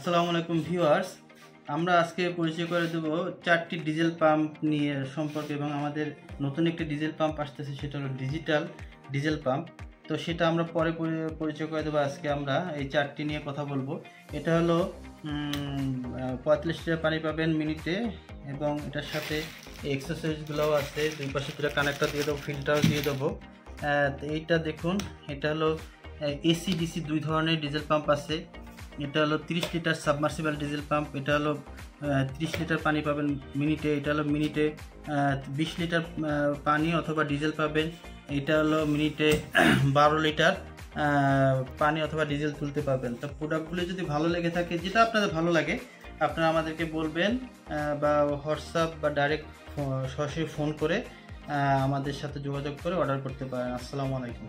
আসসালামু আলাইকুম ভিউয়ার্স, আমরা আজকে পরিচয় করে দেব চারটি ডিজেল পাম্প নিয়ে সম্পর্কে এবং আমাদের নতুন একটি ডিজেল পাম্প আসতেছে, সেটা হলো ডিজিটাল ডিজেল পাম্প। তো সেটা আমরা পরে পরিচয় করে দেবো। আজকে আমরা এই চারটি নিয়ে কথা বলবো। এটা হলো 35 লিটার পানি পাবেন মিনিটে এবং এটার সাথে এক্সারসাইজগুলোও আছে। দুই পাশে দুটো কানেক্টর দিয়ে দেবো, ফিল্টার দিয়ে দেবো। এইটা দেখুন, এটা হলো এসি ডিসি দুই ধরনের ডিজেল পাম্প আছে। এটা হলো 30 লিটার সাবমার্সিবল ডিজেল পাম্প। এটা হলো 30 লিটার পানি পাবেন মিনিটে। এটা হলো মিনিটে 20 লিটার পানি অথবা ডিজেল পাবেন। এটা হলো মিনিটে 12 লিটার পানি অথবা ডিজেল তুলতে পারবেন। তো প্রোডাক্টগুলো যদি ভালো লেগে থাকে, যেটা আপনাদের ভালো লাগে, আপনারা আমাদেরকে বলবেন বা হোয়াটসঅ্যাপ বা ডাইরেক্ট সরাসরি ফোন করে আমাদের সাথে যোগাযোগ করে অর্ডার করতে পারেন। আসসালামু আলাইকুম।